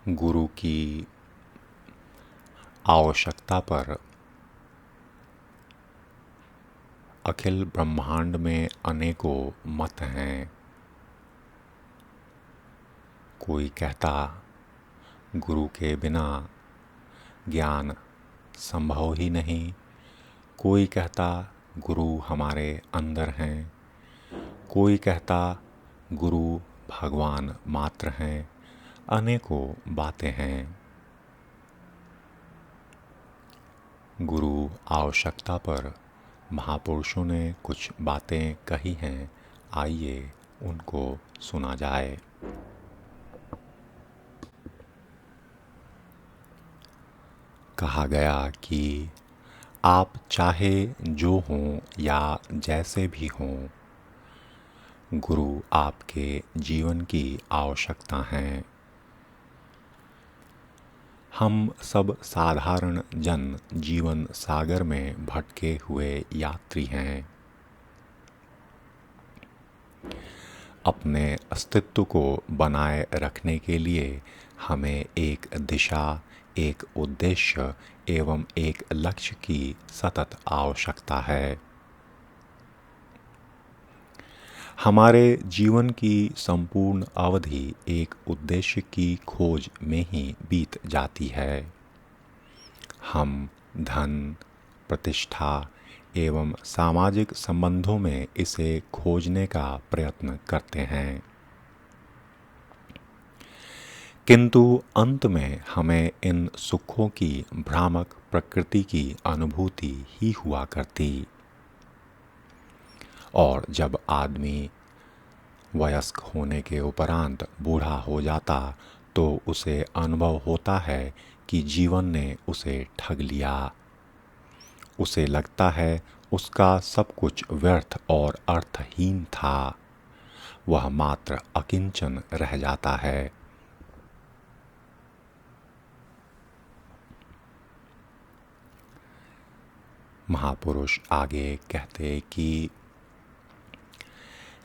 गुरु की आवश्यकता पर अखिल ब्रह्मांड में अनेकों मत हैं। कोई कहता गुरु के बिना ज्ञान संभव ही नहीं, कोई कहता गुरु हमारे अंदर हैं, कोई कहता गुरु भगवान मात्र हैं। अनेकों बातें हैं। गुरु आवश्यकता पर महापुरुषों ने कुछ बातें कही हैं, आइए उनको सुना जाए। कहा गया कि आप चाहे जो हों या जैसे भी हों, गुरु आपके जीवन की आवश्यकता हैं। हम सब साधारण जन जीवन सागर में भटके हुए यात्री हैं। अपने अस्तित्व को बनाए रखने के लिए हमें एक दिशा, एक उद्देश्य एवं एक लक्ष्य की सतत आवश्यकता है। हमारे जीवन की संपूर्ण अवधि एक उद्देश्य की खोज में ही बीत जाती है। हम धन, प्रतिष्ठा एवं सामाजिक संबंधों में इसे खोजने का प्रयत्न करते हैं, किंतु अंत में हमें इन सुखों की भ्रामक प्रकृति की अनुभूति ही हुआ करती। और जब आदमी वयस्क होने के उपरांत बूढ़ा हो जाता तो उसे अनुभव होता है कि जीवन ने उसे ठग लिया। उसे लगता है उसका सब कुछ व्यर्थ और अर्थहीन था, वह मात्र अकिंचन रह जाता है। महापुरुष आगे कहते कि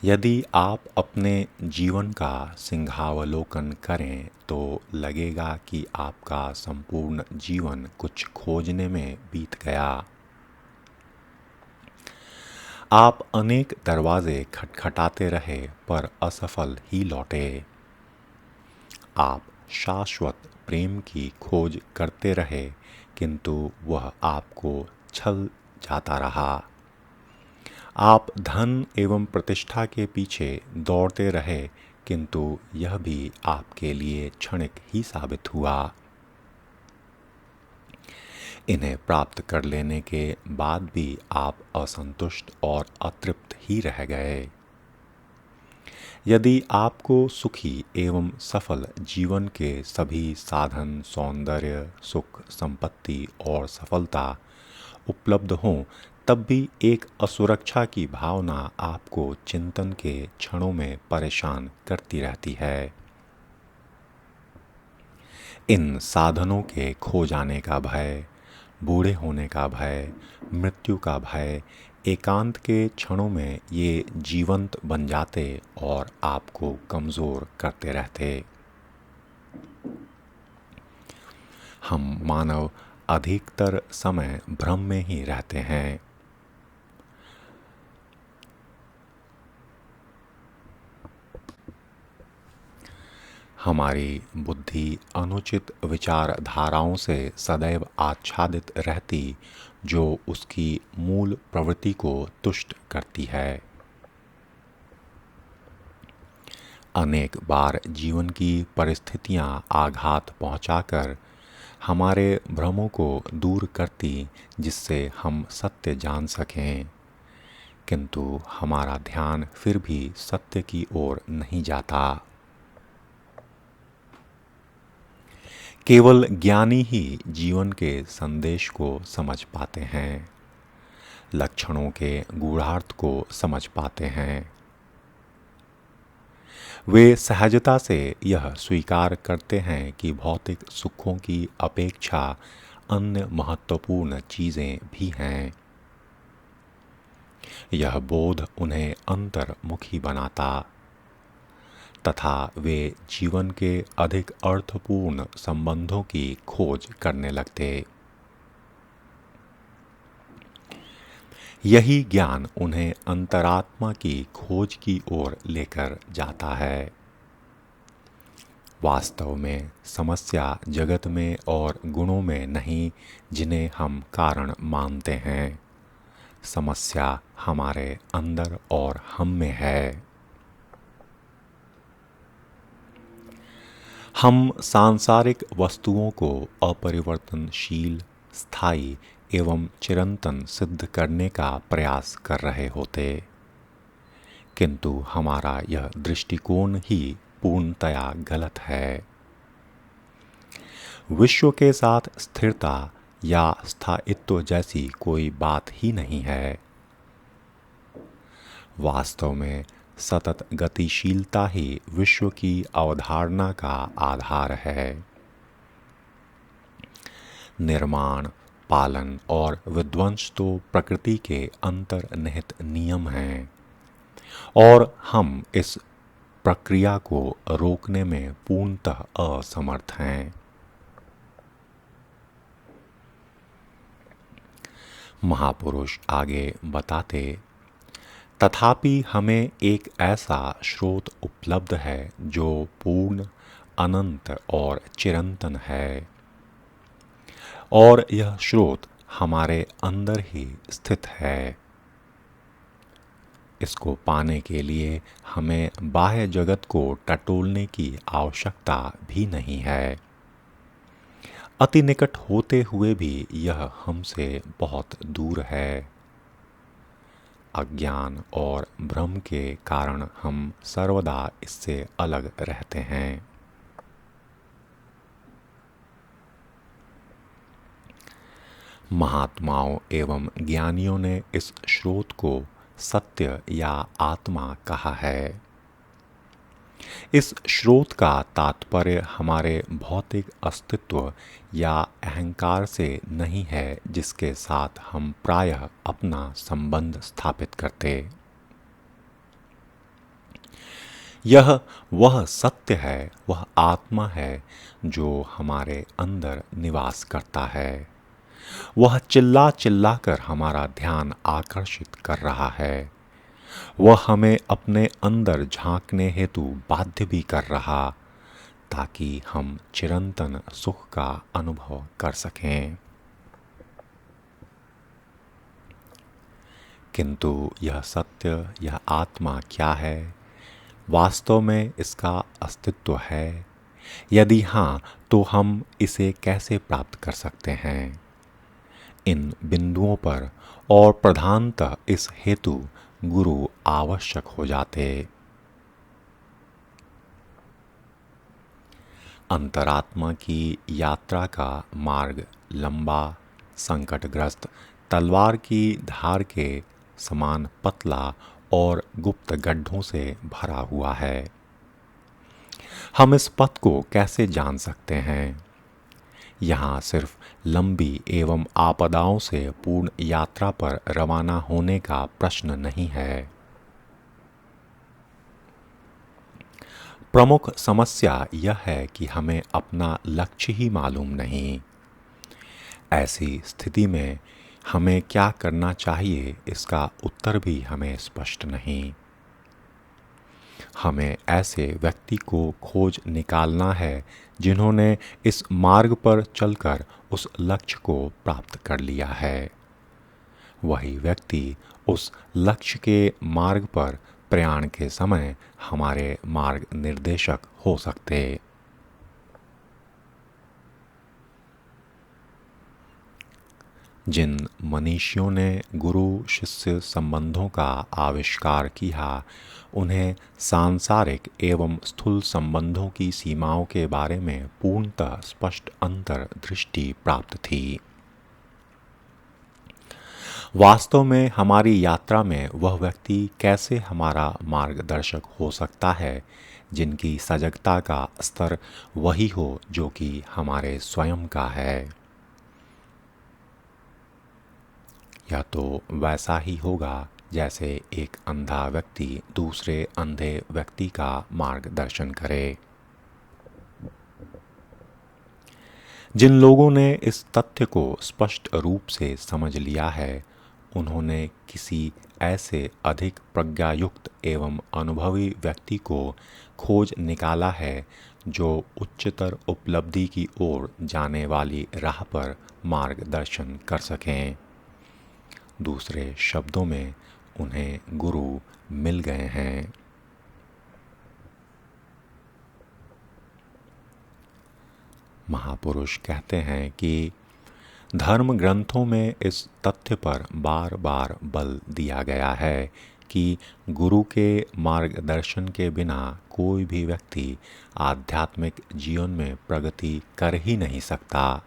यदि आप अपने जीवन का सिंहावलोकन करें तो लगेगा कि आपका संपूर्ण जीवन कुछ खोजने में बीत गया। आप अनेक दरवाजे खटखटाते रहे पर असफल ही लौटे। आप शाश्वत प्रेम की खोज करते रहे किंतु वह आपको छल जाता रहा। आप धन एवं प्रतिष्ठा के पीछे दौड़ते रहे किंतु यह भी आपके लिए क्षणिक ही साबित हुआ। इन्हें प्राप्त कर लेने के बाद भी आप असंतुष्ट और अतृप्त ही रह गए। यदि आपको सुखी एवं सफल जीवन के सभी साधन, सौंदर्य, सुख, संपत्ति और सफलता उपलब्ध हों, तब भी एक असुरक्षा की भावना आपको चिंतन के क्षणों में परेशान करती रहती है। इन साधनों के खो जाने का भय, बूढ़े होने का भय, मृत्यु का भय, एकांत के क्षणों में ये जीवंत बन जाते और आपको कमज़ोर करते रहते। हम मानव अधिकतर समय भ्रम में ही रहते हैं। हमारी बुद्धि अनुचित विचारधाराओं से सदैव आच्छादित रहती, जो उसकी मूल प्रवृत्ति को तुष्ट करती है। अनेक बार जीवन की परिस्थितियां आघात पहुंचाकर हमारे भ्रमों को दूर करती, जिससे हम सत्य जान सकें, किंतु हमारा ध्यान फिर भी सत्य की ओर नहीं जाता। केवल ज्ञानी ही जीवन के संदेश को समझ पाते हैं, लक्षणों के गूढ़ार्थ को समझ पाते हैं। वे सहजता से यह स्वीकार करते हैं कि भौतिक सुखों की अपेक्षा अन्य महत्वपूर्ण चीजें भी हैं। यह बोध उन्हें अंतर्मुखी बनाता, तथा वे जीवन के अधिक अर्थपूर्ण संबंधों की खोज करने लगते। यही ज्ञान उन्हें अंतरात्मा की खोज की ओर लेकर जाता है। वास्तव में समस्या जगत में और गुणों में नहीं जिन्हें हम कारण मानते हैं। समस्या हमारे अंदर और हम में है। हम सांसारिक वस्तुओं को अपरिवर्तनशील, स्थायी एवं चिरंतन सिद्ध करने का प्रयास कर रहे होते, किंतु हमारा यह दृष्टिकोण ही पूर्णतया गलत है। विश्व के साथ स्थिरता या स्थायित्व जैसी कोई बात ही नहीं है। वास्तव में सतत गतिशीलता ही विश्व की अवधारणा का आधार है। निर्माण, पालन और विध्वंस तो प्रकृति के अंतर्निहित नियम हैं और हम इस प्रक्रिया को रोकने में पूर्णतः असमर्थ हैं। महापुरुष आगे बताते, तथापि हमें एक ऐसा स्रोत उपलब्ध है जो पूर्ण, अनंत और चिरंतन है, और यह स्रोत हमारे अंदर ही स्थित है। इसको पाने के लिए हमें बाह्य जगत को टटोलने की आवश्यकता भी नहीं है। अति निकट होते हुए भी यह हमसे बहुत दूर है। अज्ञान और भ्रम के कारण हम सर्वदा इससे अलग रहते हैं। महात्माओं एवं ज्ञानियों ने इस स्रोत को सत्य या आत्मा कहा है। इस स्रोत का तात्पर्य हमारे भौतिक अस्तित्व या अहंकार से नहीं है जिसके साथ हम प्रायः अपना संबंध स्थापित करते। यह वह सत्य है, वह आत्मा है जो हमारे अंदर निवास करता है। वह चिल्ला चिल्ला कर हमारा ध्यान आकर्षित कर रहा है। वह हमें अपने अंदर झांकने हेतु बाध्य भी कर रहा, ताकि हम चिरंतन सुख का अनुभव कर सकें। किंतु यह सत्य, यह आत्मा क्या है? वास्तव में इसका अस्तित्व है? यदि हाँ, तो हम इसे कैसे प्राप्त कर सकते हैं? इन बिंदुओं पर और प्रधानतः इस हेतु गुरु आवश्यक हो जाते। अंतरात्मा की यात्रा का मार्ग लंबा, संकटग्रस्त, तलवार की धार के समान पतला और गुप्त गड्ढों से भरा हुआ है। हम इस पथ को कैसे जान सकते हैं? यहाँ सिर्फ लंबी एवं आपदाओं से पूर्ण यात्रा पर रवाना होने का प्रश्न नहीं है। प्रमुख समस्या यह है कि हमें अपना लक्ष्य ही मालूम नहीं। ऐसी स्थिति में हमें क्या करना चाहिए, इसका उत्तर भी हमें स्पष्ट नहीं। हमें ऐसे व्यक्ति को खोज निकालना है जिन्होंने इस मार्ग पर चलकर उस लक्ष्य को प्राप्त कर लिया है। वही व्यक्ति उस लक्ष्य के मार्ग पर प्रयाण के समय हमारे मार्ग निर्देशक हो सकते। जिन मनीषियों ने गुरु शिष्य संबंधों का आविष्कार किया, उन्हें सांसारिक एवं स्थूल संबंधों की सीमाओं के बारे में पूर्णतः स्पष्ट अंतर्दृष्टि प्राप्त थी। वास्तव में हमारी यात्रा में वह व्यक्ति कैसे हमारा मार्गदर्शक हो सकता है जिनकी सजगता का स्तर वही हो जो कि हमारे स्वयं का है। यह तो वैसा ही होगा जैसे एक अंधा व्यक्ति दूसरे अंधे व्यक्ति का मार्गदर्शन करे। जिन लोगों ने इस तथ्य को स्पष्ट रूप से समझ लिया है, उन्होंने किसी ऐसे अधिक प्रज्ञायुक्त एवं अनुभवी व्यक्ति को खोज निकाला है जो उच्चतर उपलब्धि की ओर जाने वाली राह पर मार्गदर्शन कर सकें। दूसरे शब्दों में, उन्हें गुरु मिल गए हैं। महापुरुष कहते हैं कि धर्म ग्रंथों में इस तथ्य पर बार बार बल दिया गया है कि गुरु के मार्गदर्शन के बिना कोई भी व्यक्ति आध्यात्मिक जीवन में प्रगति कर ही नहीं सकता।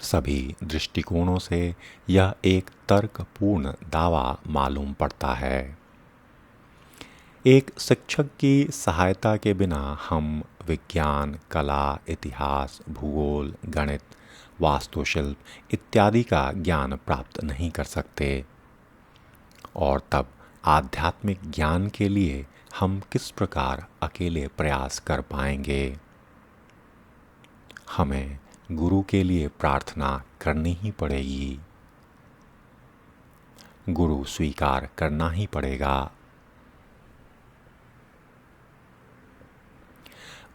सभी दृष्टिकोणों से यह एक तर्कपूर्ण दावा मालूम पड़ता है। एक शिक्षक की सहायता के बिना हम विज्ञान, कला, इतिहास, भूगोल, गणित, वास्तुशिल्प इत्यादि का ज्ञान प्राप्त नहीं कर सकते। और तब आध्यात्मिक ज्ञान के लिए हम किस प्रकार अकेले प्रयास कर पाएंगे? हमें गुरु के लिए प्रार्थना करनी ही पड़ेगी, गुरु स्वीकार करना ही पड़ेगा।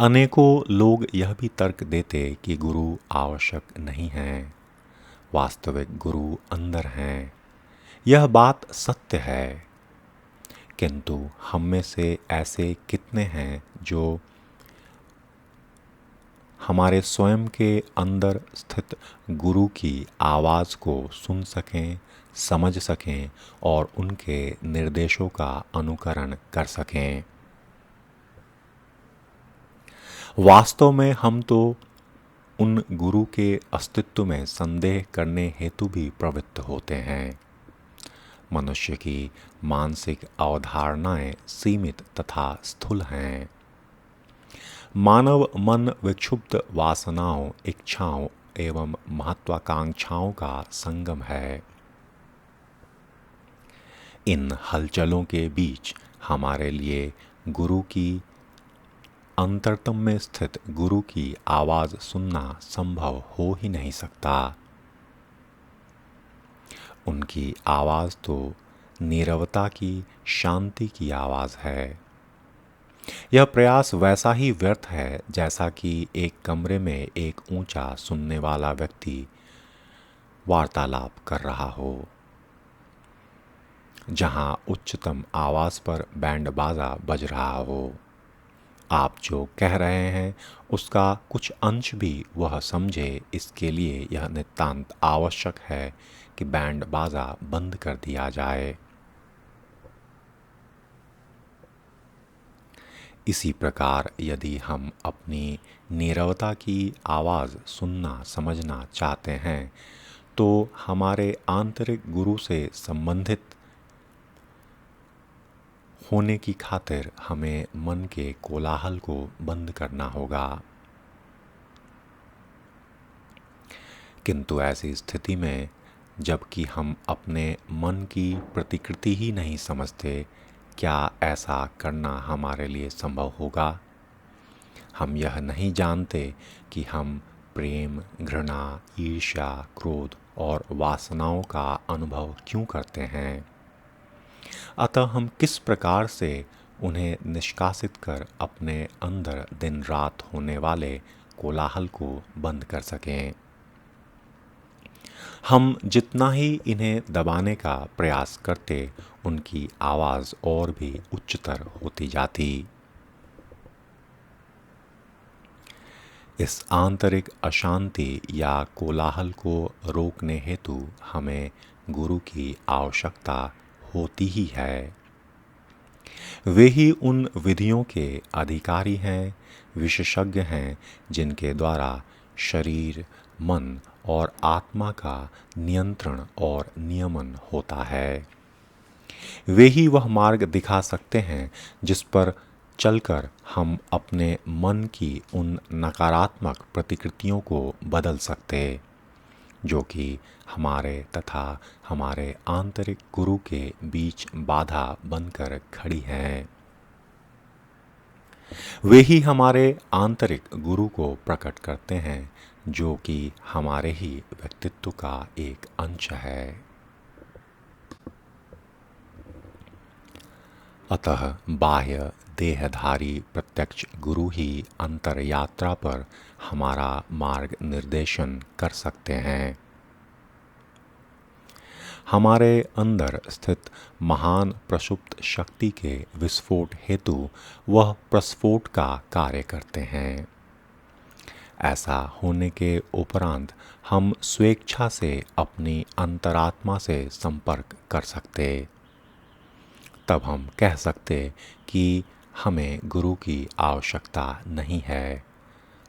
अनेकों लोग यह भी तर्क देते कि गुरु आवश्यक नहीं हैं, वास्तविक गुरु अंदर हैं। यह बात सत्य है, किंतु हम में से ऐसे कितने हैं जो हमारे स्वयं के अंदर स्थित गुरु की आवाज़ को सुन सकें, समझ सकें और उनके निर्देशों का अनुकरण कर सकें? वास्तव में हम तो उन गुरु के अस्तित्व में संदेह करने हेतु भी प्रवृत्त होते हैं। मनुष्य की मानसिक अवधारणाएं सीमित तथा स्थूल हैं। मानव मन विक्षुब्ध वासनाओं, इच्छाओं एवं महत्वाकांक्षाओं का संगम है। इन हलचलों के बीच हमारे लिए गुरु की अंतरतम में स्थित गुरु की आवाज़ सुनना संभव हो ही नहीं सकता। उनकी आवाज़ तो नीरवता की, शांति की आवाज़ है। यह प्रयास वैसा ही व्यर्थ है जैसा कि एक कमरे में एक ऊंचा सुनने वाला व्यक्ति वार्तालाप कर रहा हो, जहां उच्चतम आवाज़ पर बैंड बाजा बज रहा हो। आप जो कह रहे हैं उसका कुछ अंश भी वह समझे, इसके लिए यह नितांत आवश्यक है कि बैंड बाजा बंद कर दिया जाए। इसी प्रकार यदि हम अपनी नीरवता की आवाज़ सुनना समझना चाहते हैं तो हमारे आंतरिक गुरु से संबंधित होने की खातिर हमें मन के कोलाहल को बंद करना होगा। किंतु ऐसी स्थिति में, जबकि हम अपने मन की प्रतिकृति ही नहीं समझते, क्या ऐसा करना हमारे लिए संभव होगा? हम यह नहीं जानते कि हम प्रेम, घृणा, ईर्ष्या, क्रोध और वासनाओं का अनुभव क्यों करते हैं। अतः हम किस प्रकार से उन्हें निष्कासित कर अपने अंदर दिन रात होने वाले कोलाहल को बंद कर सकें। हम जितना ही इन्हें दबाने का प्रयास करते, उनकी आवाज़ और भी उच्चतर होती जाती। इस आंतरिक अशांति या कोलाहल को रोकने हेतु हमें गुरु की आवश्यकता होती ही है। वे ही उन विधियों के अधिकारी हैं, विशेषज्ञ हैं, जिनके द्वारा शरीर, मन और आत्मा का नियंत्रण और नियमन होता है। वे ही वह मार्ग दिखा सकते हैं जिस पर चलकर हम अपने मन की उन नकारात्मक प्रतिकृतियों को बदल सकते, जो कि हमारे तथा हमारे आंतरिक गुरु के बीच बाधा बनकर खड़ी हैं। वे ही हमारे आंतरिक गुरु को प्रकट करते हैं, जो कि हमारे ही व्यक्तित्व का एक अंश है। अतः बाह्य देहधारी प्रत्यक्ष गुरु ही अंतर यात्रा पर हमारा मार्ग निर्देशन कर सकते हैं। हमारे अंदर स्थित महान प्रसुप्त शक्ति के विस्फोट हेतु वह प्रस्फोट का कार्य करते हैं। ऐसा होने के उपरांत हम स्वेच्छा से अपनी अंतरात्मा से संपर्क कर सकते। तब हम कह सकते कि हमें गुरु की आवश्यकता नहीं है,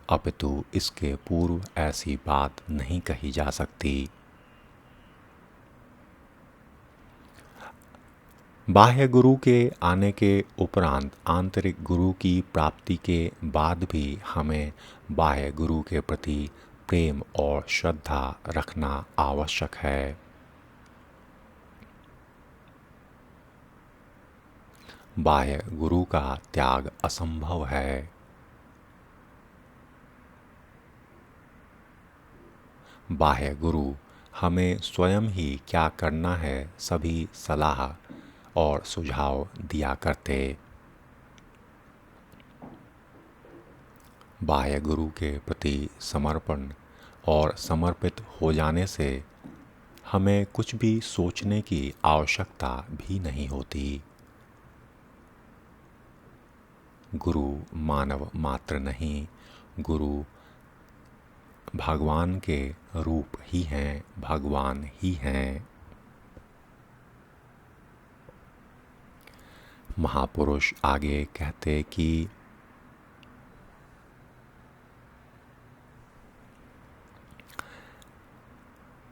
अपितु इसके पूर्व ऐसी बात नहीं कही जा सकती। बाह्य गुरु के आने के उपरांत आंतरिक गुरु की प्राप्ति के बाद भी हमें बाह्य गुरु के प्रति प्रेम और श्रद्धा रखना आवश्यक है। बाह्य गुरु का त्याग असंभव है। बाह्य गुरु हमें स्वयं ही क्या करना है सभी सलाह और सुझाव दिया करते। बाह्य गुरु के प्रति समर्पण और समर्पित हो जाने से हमें कुछ भी सोचने की आवश्यकता भी नहीं होती। गुरु मानव मात्र नहीं, गुरु भगवान के रूप ही हैं, भगवान ही हैं। महापुरुष आगे कहते कि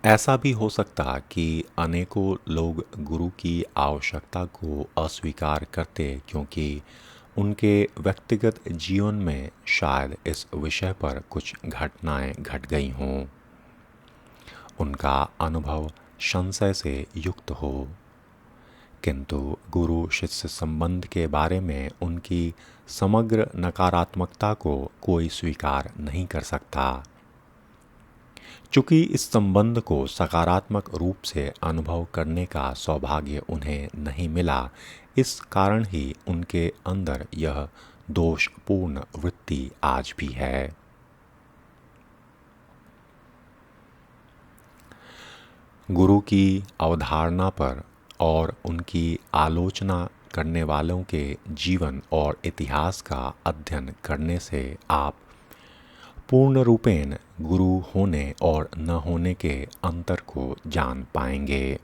ऐसा भी हो सकता कि अनेकों लोग गुरु की आवश्यकता को अस्वीकार करते, क्योंकि उनके व्यक्तिगत जीवन में शायद इस विषय पर कुछ घटनाएं घट गई हों, उनका अनुभव संशय से युक्त हो। किंतु गुरु शिष्य संबंध के बारे में उनकी समग्र नकारात्मकता को कोई स्वीकार नहीं कर सकता। चूंकि इस संबंध को सकारात्मक रूप से अनुभव करने का सौभाग्य उन्हें नहीं मिला, इस कारण ही उनके अंदर यह दोषपूर्ण वृत्ति आज भी है। गुरु की अवधारणा पर और उनकी आलोचना करने वालों के जीवन और इतिहास का अध्ययन करने से आप पूर्ण रूपेण गुरु होने और न होने के अंतर को जान पाएंगे।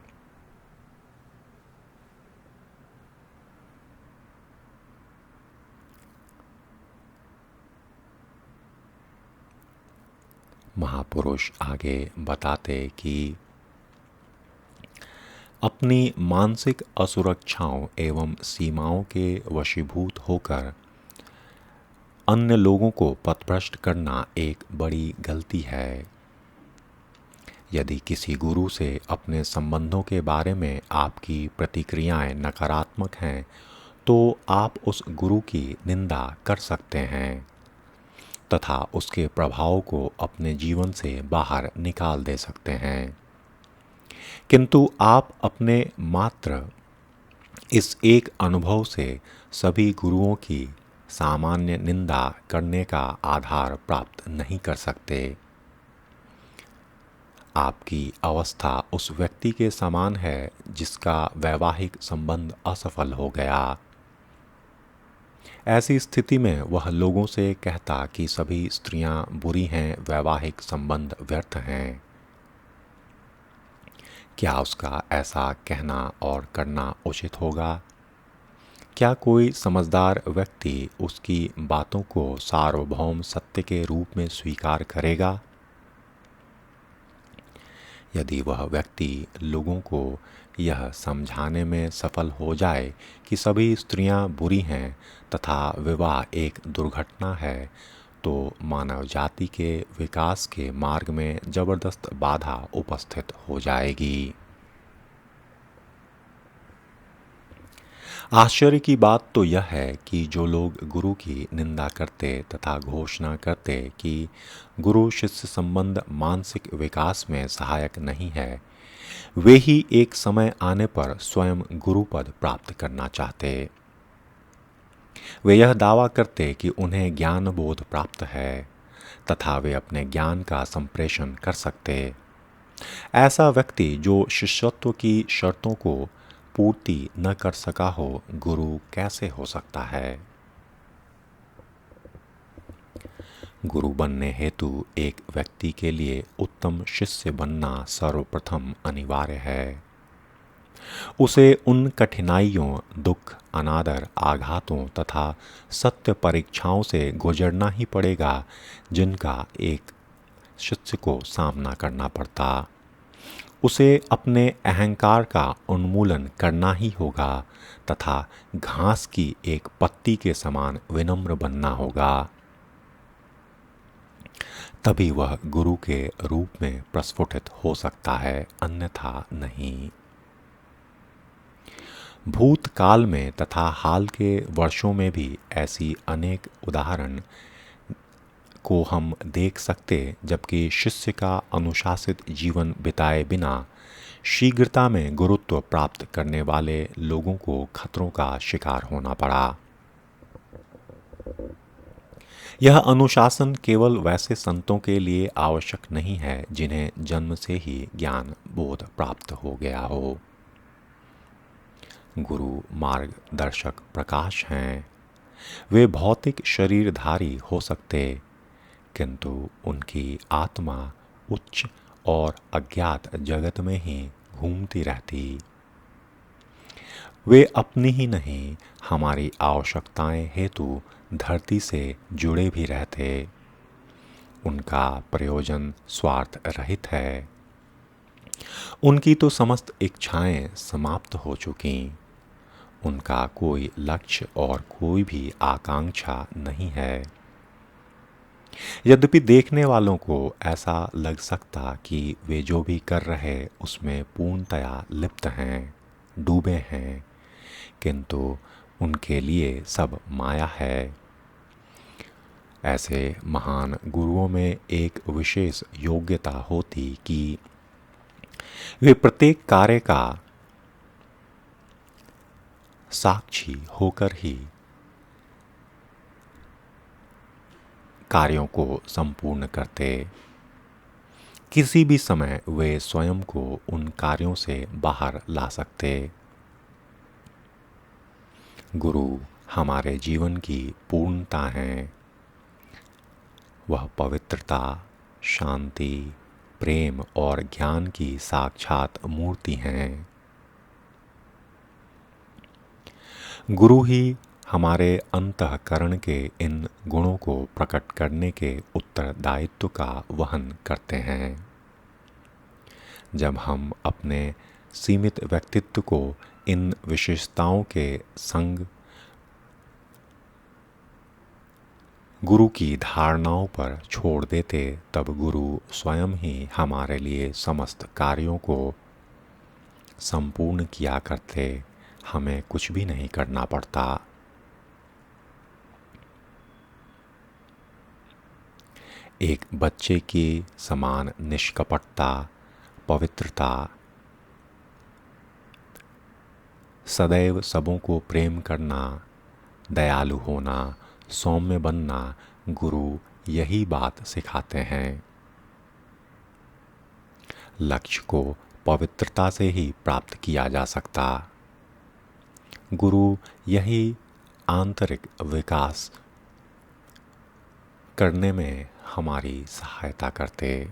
महापुरुष आगे बताते कि अपनी मानसिक असुरक्षाओं एवं सीमाओं के वशीभूत होकर अन्य लोगों को पथभ्रष्ट करना एक बड़ी गलती है। यदि किसी गुरु से अपने संबंधों के बारे में आपकी प्रतिक्रियाएं नकारात्मक हैं, तो आप उस गुरु की निंदा कर सकते हैं तथा उसके प्रभाव को अपने जीवन से बाहर निकाल दे सकते हैं। किंतु आप अपने मात्र इस एक अनुभव से सभी गुरुओं की सामान्य निंदा करने का आधार प्राप्त नहीं कर सकते। आपकी अवस्था उस व्यक्ति के समान है जिसका वैवाहिक संबंध असफल हो गया। ऐसी स्थिति में वह लोगों से कहता कि सभी स्त्रियां बुरी हैं, वैवाहिक संबंध व्यर्थ हैं। क्या उसका ऐसा कहना और करना उचित होगा? क्या कोई समझदार व्यक्ति उसकी बातों को सार्वभौम सत्य के रूप में स्वीकार करेगा? यदि वह व्यक्ति लोगों को यह समझाने में सफल हो जाए कि सभी स्त्रियां बुरी हैं तथा विवाह एक दुर्घटना है, तो मानव जाति के विकास के मार्ग में जबरदस्त बाधा उपस्थित हो जाएगी। आश्चर्य की बात तो यह है कि जो लोग गुरु की निंदा करते तथा घोषणा करते कि गुरु शिष्य संबंध मानसिक विकास में सहायक नहीं है, वे ही एक समय आने पर स्वयं गुरु पद प्राप्त करना चाहते। वे यह दावा करते कि उन्हें ज्ञान बोध प्राप्त है तथा वे अपने ज्ञान का संप्रेषण कर सकते। ऐसा व्यक्ति जो शिष्यत्व की शर्तों को पूर्ति न कर सका हो, गुरु कैसे हो सकता है? गुरु बनने हेतु एक व्यक्ति के लिए उत्तम शिष्य बनना सर्वप्रथम अनिवार्य है। उसे उन कठिनाइयों, दुख, अनादर, आघातों तथा सत्य परीक्षाओं से गुजरना ही पड़ेगा जिनका एक शिष्य को सामना करना पड़ता। उसे अपने अहंकार का उन्मूलन करना ही होगा तथा घास की एक पत्ती के समान विनम्र बनना होगा। तभी वह गुरु के रूप में प्रस्फुटित हो सकता है, अन्यथा नहीं। भूतकाल में तथा हाल के वर्षों में भी ऐसी अनेक उदाहरण को हम देख सकते, जबकि शिष्य का अनुशासित जीवन बिताए बिना शीघ्रता में गुरुत्व प्राप्त करने वाले लोगों को खतरों का शिकार होना पड़ा। यह अनुशासन केवल वैसे संतों के लिए आवश्यक नहीं है जिन्हें जन्म से ही ज्ञान बोध प्राप्त हो गया हो। गुरु मार्गदर्शक प्रकाश हैं। वे भौतिक शरीरधारी हो सकते, किंतु उनकी आत्मा उच्च और अज्ञात जगत में ही घूमती रहती। वे अपनी ही नहीं, हमारी आवश्यकताएं हेतु धरती से जुड़े भी रहते। उनका प्रयोजन स्वार्थ रहित है। उनकी तो समस्त इच्छाएं समाप्त हो चुकी। उनका कोई लक्ष्य और कोई भी आकांक्षा नहीं है। यद्यपि देखने वालों को ऐसा लग सकता कि वे जो भी कर रहे उसमें पूर्णतया लिप्त हैं, डूबे हैं, किंतु उनके लिए सब माया है। ऐसे महान गुरुओं में एक विशेष योग्यता होती कि वे प्रत्येक कार्य का साक्षी होकर ही कार्यों को संपूर्ण करते। किसी भी समय वे स्वयं को उन कार्यों से बाहर ला सकते। गुरु हमारे जीवन की पूर्णता हैं। वह पवित्रता, शांति, प्रेम और ज्ञान की साक्षात मूर्ति हैं। गुरु ही हमारे अंतःकरण के इन गुणों को प्रकट करने के उत्तरदायित्व का वहन करते हैं। जब हम अपने सीमित व्यक्तित्व को इन विशेषताओं के संग गुरु की धारणाओं पर छोड़ देते, तब गुरु स्वयं ही हमारे लिए समस्त कार्यों को संपूर्ण किया करते। हमें कुछ भी नहीं करना पड़ता। एक बच्चे की समान निष्कपटता, पवित्रता, सदैव सबों को प्रेम करना, दयालु होना, सौम्य बनना, गुरु यही बात सिखाते हैं। लक्ष्य को पवित्रता से ही प्राप्त किया जा सकता। गुरु यही आंतरिक विकास करने में हमारी सहायता करते।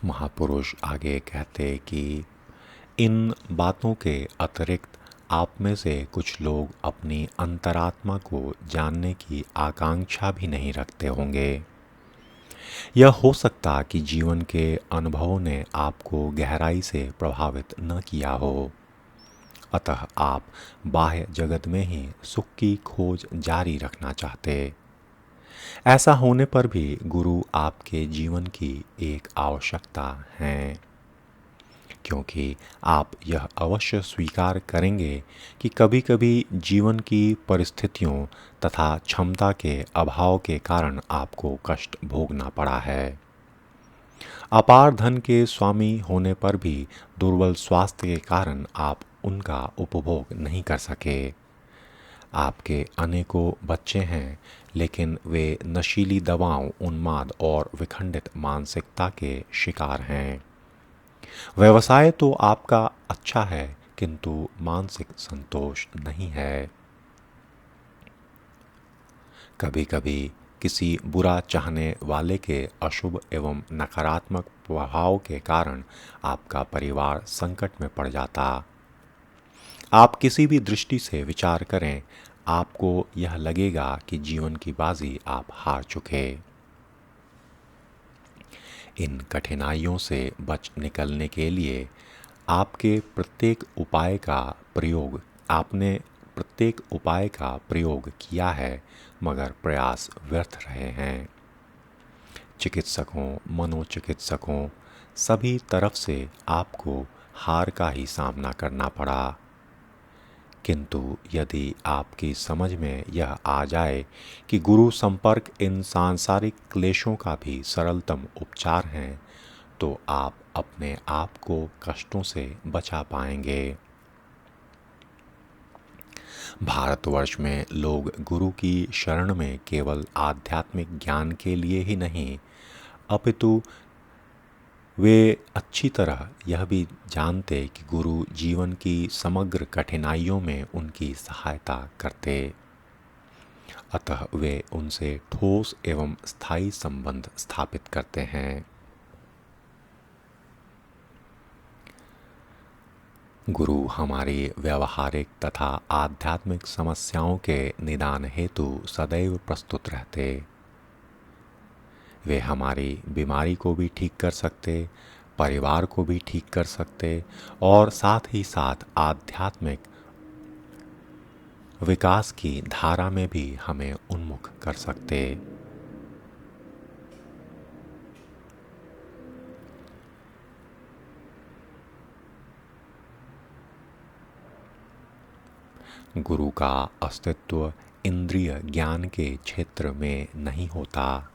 महापुरुष आगे कहते कि इन बातों के अतिरिक्त आप में से कुछ लोग अपनी अंतरात्मा को जानने की आकांक्षा भी नहीं रखते होंगे। यह हो सकता कि जीवन के अनुभवों ने आपको गहराई से प्रभावित न किया हो, अतः आप बाह्य जगत में ही सुख की खोज जारी रखना चाहते। ऐसा होने पर भी गुरु आपके जीवन की एक आवश्यकता हैं, क्योंकि आप यह अवश्य स्वीकार करेंगे कि कभी-कभी जीवन की परिस्थितियों तथा क्षमता के अभाव के कारण आपको कष्ट भोगना पड़ा है। अपार धन के स्वामी होने पर भी दुर्बल स्वास्थ्य के कारण आप उनका उपभोग नहीं कर सके। आपके अनेकों बच्चे हैं, लेकिन वे नशीली दवाओं, उन्माद और विखंडित मानसिकता के शिकार हैं। व्यवसाय तो आपका अच्छा है, किंतु मानसिक संतोष नहीं है। कभी कभी किसी बुरा चाहने वाले के अशुभ एवं नकारात्मक प्रभाव के कारण आपका परिवार संकट में पड़ जाता। आप किसी भी दृष्टि से विचार करें, आपको यह लगेगा कि जीवन की बाजी आप हार चुके। इन कठिनाइयों से बच निकलने के लिए आपने प्रत्येक उपाय का प्रयोग किया है, मगर प्रयास व्यर्थ रहे हैं। चिकित्सकों, मनोचिकित्सकों, सभी तरफ से आपको हार का ही सामना करना पड़ा। किंतु यदि आपकी समझ में यह आ जाए कि गुरु संपर्क इन सांसारिक क्लेशों का भी सरलतम उपचार है, तो आप अपने आप को कष्टों से बचा पाएंगे। भारतवर्ष में लोग गुरु की शरण में केवल आध्यात्मिक ज्ञान के लिए ही नहीं, अपितु वे अच्छी तरह यह भी जानते कि गुरु जीवन की समग्र कठिनाइयों में उनकी सहायता करते। अतः वे उनसे ठोस एवं स्थायी संबंध स्थापित करते हैं। गुरु हमारी व्यावहारिक तथा आध्यात्मिक समस्याओं के निदान हेतु सदैव प्रस्तुत रहते। वे हमारी बीमारी को भी ठीक कर सकते, परिवार को भी ठीक कर सकते और साथ ही साथ आध्यात्मिक विकास की धारा में भी हमें उन्मुख कर सकते। गुरु का अस्तित्व इंद्रिय ज्ञान के क्षेत्र में नहीं होता,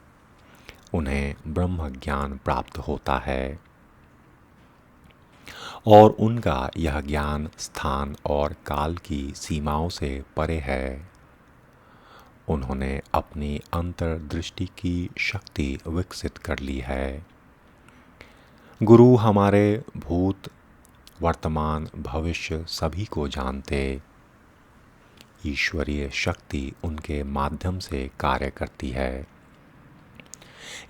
उन्हें ब्रह्म ज्ञान प्राप्त होता है और उनका यह ज्ञान स्थान और काल की सीमाओं से परे है। उन्होंने अपनी अंतर्दृष्टि की शक्ति विकसित कर ली है। गुरु हमारे भूत, वर्तमान, भविष्य सभी को जानते। ईश्वरीय शक्ति उनके माध्यम से कार्य करती है।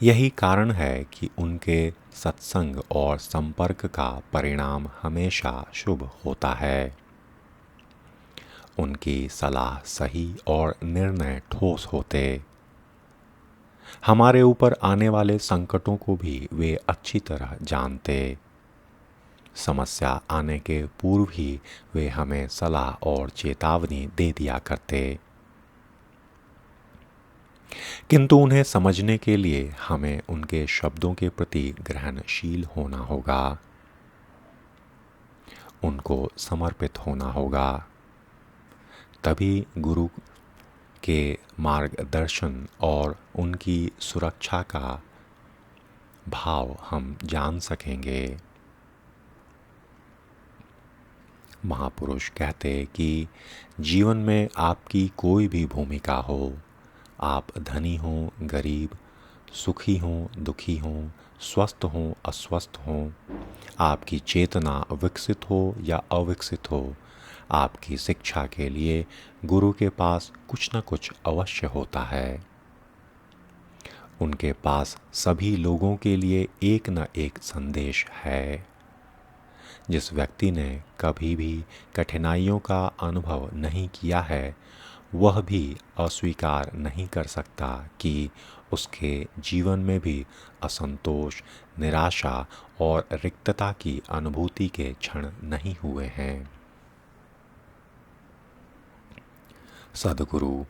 यही कारण है कि उनके सत्संग और संपर्क का परिणाम हमेशा शुभ होता है। उनकी सलाह सही और निर्णय ठोस होते। हमारे ऊपर आने वाले संकटों को भी वे अच्छी तरह जानते। समस्या आने के पूर्व ही वे हमें सलाह और चेतावनी दे दिया करते। किंतु उन्हें समझने के लिए हमें उनके शब्दों के प्रति ग्रहणशील होना होगा, उनको समर्पित होना होगा। तभी गुरु के मार्गदर्शन और उनकी सुरक्षा का भाव हम जान सकेंगे। महापुरुष कहते कि जीवन में आपकी कोई भी भूमिका हो, आप धनी हों, गरीब, सुखी हों, दुखी हों, स्वस्थ हों, अस्वस्थ हों, आपकी चेतना विकसित हो या अविकसित हो, आपकी शिक्षा के लिए गुरु के पास कुछ न कुछ अवश्य होता है। उनके पास सभी लोगों के लिए एक न एक संदेश है। जिस व्यक्ति ने कभी भी कठिनाइयों का अनुभव नहीं किया है, वह भी अस्वीकार नहीं कर सकता कि उसके जीवन में भी असंतोष, निराशा और रिक्तता की अनुभूति के क्षण नहीं हुए हैं। सद्गुरु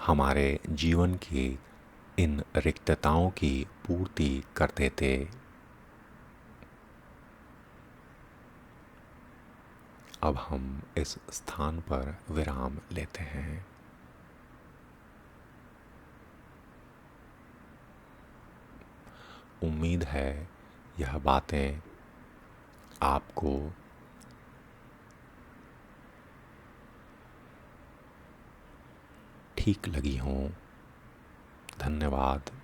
हमारे जीवन की इन रिक्तताओं की पूर्ति करते थे। अब हम इस स्थान पर विराम लेते हैं। उम्मीद है यह बातें आपको ठीक लगी हों। धन्यवाद।